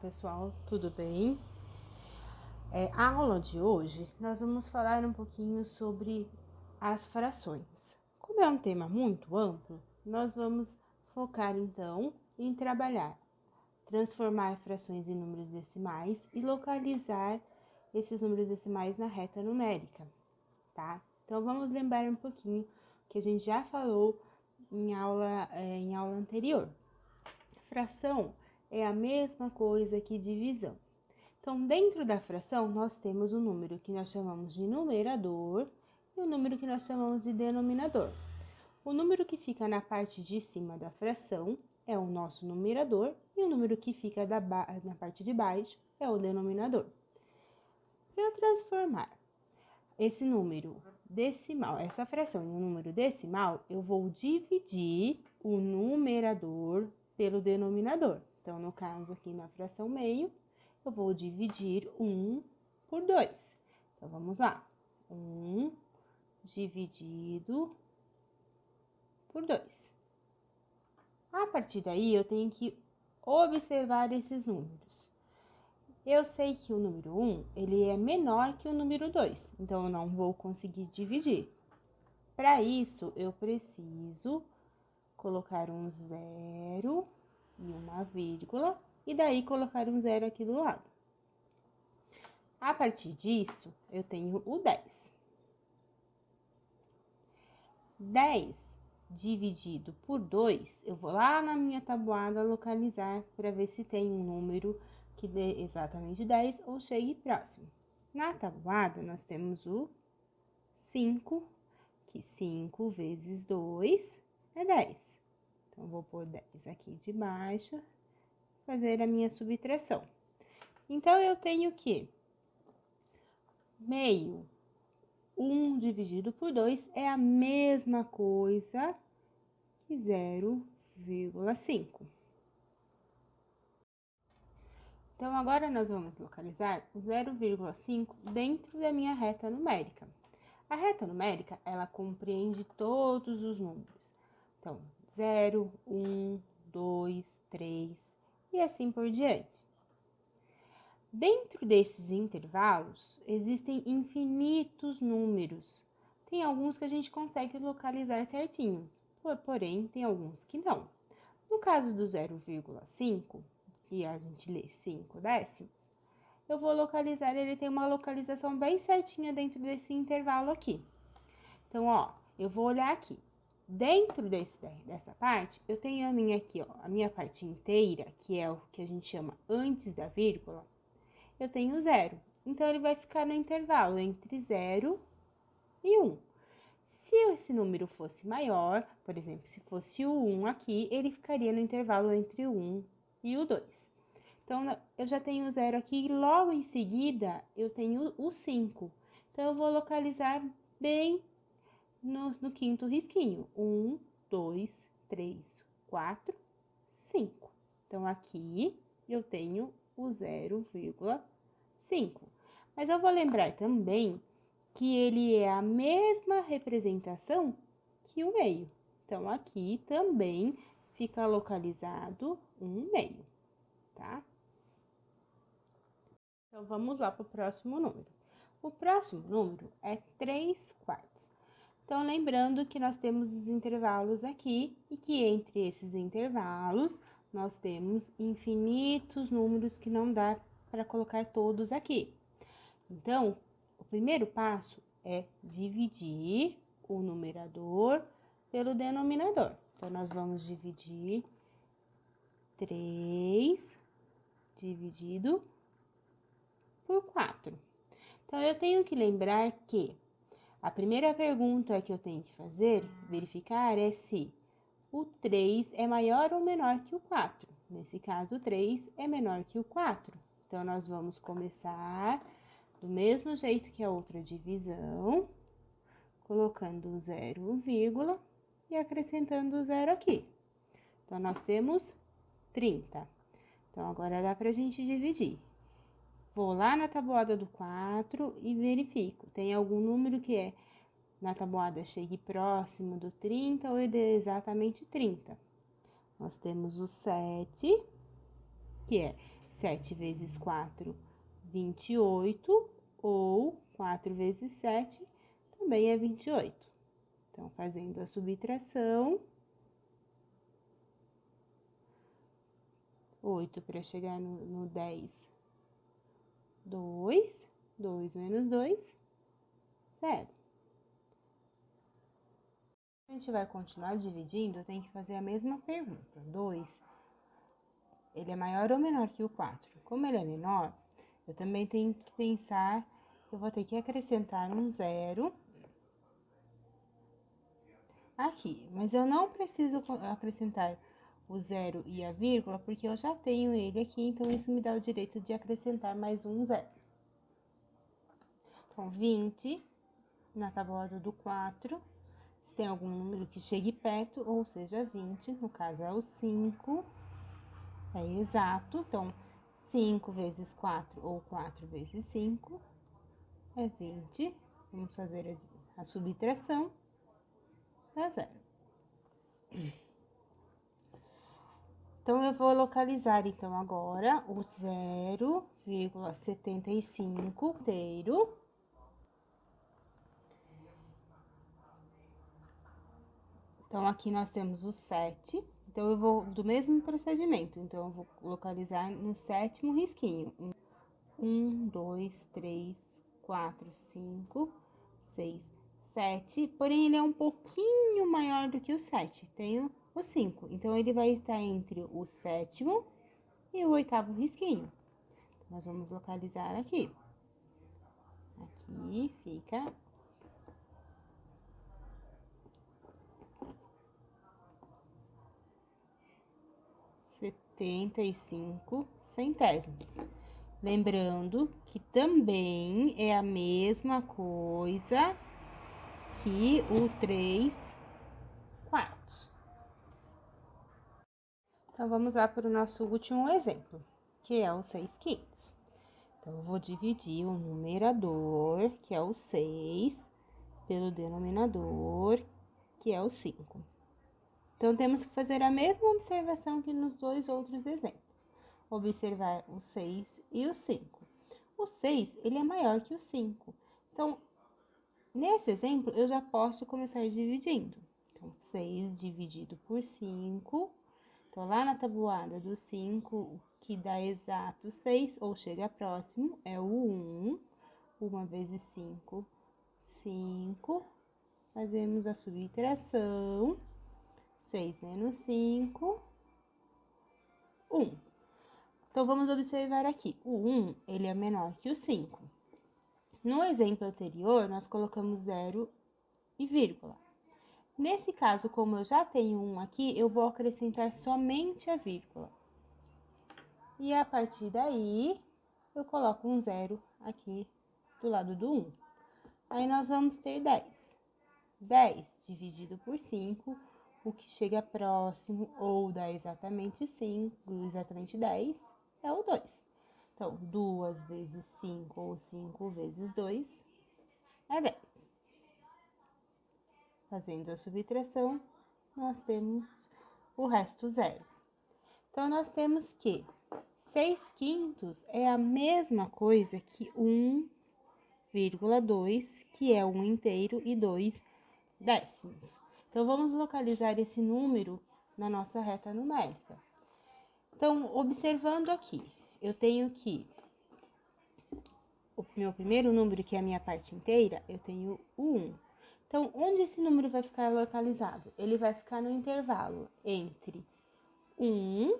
pessoal, tudo bem? A aula de hoje nós vamos falar um pouquinho sobre as frações. Como é um tema muito amplo, nós vamos focar então em transformar frações em números decimais e localizar esses números decimais na reta numérica, tá? Então vamos lembrar um pouquinho que a gente já falou em aula anterior. Fração é a mesma coisa que divisão. Então, dentro da fração, nós temos o número que nós chamamos de numerador e o número que nós chamamos de denominador. O número que fica na parte de cima da fração é o nosso numerador e o número que fica na parte de baixo é o denominador. Para eu transformar esse número decimal, essa fração em um número decimal, eu vou dividir o numerador pelo denominador. Então, no caso aqui na fração meio, eu vou dividir 1 por 2. Então, vamos lá. 1 dividido por 2. A partir daí, eu tenho que observar esses números. Eu sei que o número 1, ele é menor que o número 2, então eu não vou conseguir dividir. Para isso, eu preciso colocar um 0 e uma vírgula, e daí colocar um 0 aqui do lado. A partir disso, eu tenho o 10. 10 dividido por 2, eu vou lá na minha tabuada localizar para ver se tem um número que dê exatamente 10 ou chegue próximo. Na tabuada, nós temos o 5, que 5 vezes 2 é 10. Então, vou pôr 10 aqui de baixo, fazer a minha subtração. Então, eu tenho que meio 1 dividido por 2 é a mesma coisa que 0,5. Então, agora nós vamos localizar o 0,5 dentro da minha reta numérica. A reta numérica, ela compreende todos os números. Então, 0, 1, 2, 3 e assim por diante. Dentro desses intervalos, existem infinitos números. Tem alguns que a gente consegue localizar certinhos, porém, tem alguns que não. No caso do 0,5, que a gente lê 5 décimos, eu vou localizar, ele tem uma localização bem certinha dentro desse intervalo aqui. Então, ó, eu vou olhar aqui. Dentro dessa parte, eu tenho a minha aqui, ó, a minha parte inteira, que é o que a gente chama antes da vírgula, eu tenho 0. Então, ele vai ficar no intervalo entre 0 e 1. Se esse número fosse maior, por exemplo, se fosse o 1 aqui, ele ficaria no intervalo entre o 1 e o 2. Então, eu já tenho o 0 aqui e logo em seguida eu tenho o 5. Então, eu vou localizar bem no quinto risquinho. 1, 2, 3, 4, 5. Então, aqui eu tenho o 0,5. Mas eu vou lembrar também que ele é a mesma representação que o meio. Então, aqui também fica localizado um meio, tá? Então, vamos lá para o próximo número. O próximo número é 3/4. Então, lembrando que nós temos os intervalos aqui e que entre esses intervalos nós temos infinitos números que não dá para colocar todos aqui. Então, o primeiro passo é dividir o numerador pelo denominador. Então, nós vamos dividir 3 dividido por 4. Então, eu tenho que lembrar que a primeira pergunta que eu tenho que verificar é se o 3 é maior ou menor que o 4. Nesse caso, o 3 é menor que o 4. Então, nós vamos começar do mesmo jeito que a outra divisão, colocando o 0, e acrescentando o 0 aqui. Então, nós temos 30. Então, agora dá pra gente dividir. Vou lá na tabuada do 4 e verifico. Tem algum número que na tabuada chegue próximo do 30 ou dê exatamente 30. Nós temos o 7, que é 7 vezes 4, 28, ou 4 vezes 7 também é 28. Então, fazendo a subtração, 8 para chegar no 10, 2, 2 menos 2, 0. A gente vai continuar dividindo, tem que fazer a mesma pergunta. 2, ele é maior ou menor que o 4? Como ele é menor, eu também tenho que pensar que eu vou ter que acrescentar um 0 aqui. Mas eu não preciso acrescentar o 0 e a vírgula, porque eu já tenho ele aqui, então isso me dá o direito de acrescentar mais um 0. Então, 20 na tábua do 4. Se tem algum número que chegue perto, ou seja, 20, no caso é o 5, é exato. Então, 5 vezes 4 ou 4 vezes 5 é 20. Vamos fazer a subtração, dá 0. Então, eu vou localizar, então, agora o 0,75 inteiro. Então, aqui nós temos o 7. Então, eu vou do mesmo procedimento. Então, eu vou localizar no 7º risquinho. 1, 2, 3, 4, 5, 6, 7. Porém, ele é um pouquinho maior do que o 7. Tenho o 5. Então, ele vai estar entre o 7º e o 8º risquinho. Nós vamos localizar aqui. Aqui fica 75 centésimos. Lembrando que também é a mesma coisa que o 3 quartos. Então, vamos lá para o nosso último exemplo, que é o 6 quintos. Então, eu vou dividir o numerador, que é o 6, pelo denominador, que é o 5. Então, temos que fazer a mesma observação que nos dois outros exemplos. Observar o 6 e o 5. O 6, ele é maior que o 5. Então, nesse exemplo, eu já posso começar dividindo. Então, 6 dividido por 5. Então, lá na tabuada do 5, o que dá exato 6, ou chega próximo, é o 1. 1 vezes 5, 5. Fazemos a subtração. 6 menos 5, 1. Então, vamos observar aqui. O 1, ele é menor que o 5. No exemplo anterior, nós colocamos 0 e vírgula. Nesse caso, como eu já tenho 1 aqui, eu vou acrescentar somente a vírgula. E a partir daí, eu coloco um 0 aqui do lado do 1. Aí, nós vamos ter 10. 10 dividido por 5, o que chega próximo ou dá exatamente 5, exatamente 10, é o 2. Então, 2 vezes 5 ou 5 vezes 2 é 10. Fazendo a subtração, nós temos o resto 0. Então, nós temos que 6 quintos é a mesma coisa que 1,2, que é 1 inteiro, e 2 décimos. Então, vamos localizar esse número na nossa reta numérica. Então, observando aqui, eu tenho que o meu primeiro número, que é a minha parte inteira, eu tenho o 1. Então, onde esse número vai ficar localizado? Ele vai ficar no intervalo entre 1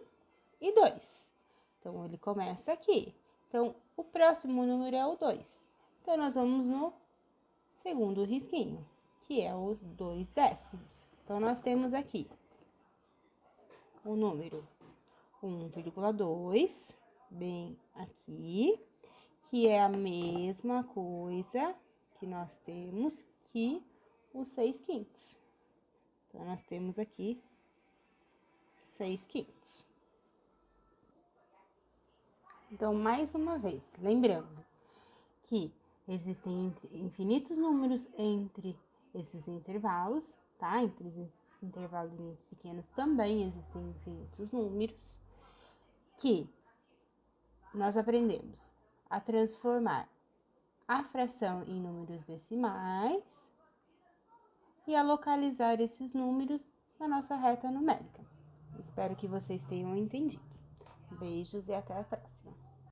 e 2. Então, ele começa aqui. Então, o próximo número é o 2. Então, nós vamos no segundo risquinho, que é os 2 décimos. Então, nós temos aqui o número 1,2, bem aqui, que é a mesma coisa que nós temos que os 6 quintos. Então, nós temos aqui 6 quintos. Então, mais uma vez, lembrando que existem infinitos números entre esses intervalos, tá? Entre esses intervalinhos pequenos também existem infinitos números, que nós aprendemos a transformar a fração em números decimais e a localizar esses números na nossa reta numérica. Espero que vocês tenham entendido. Beijos e até a próxima!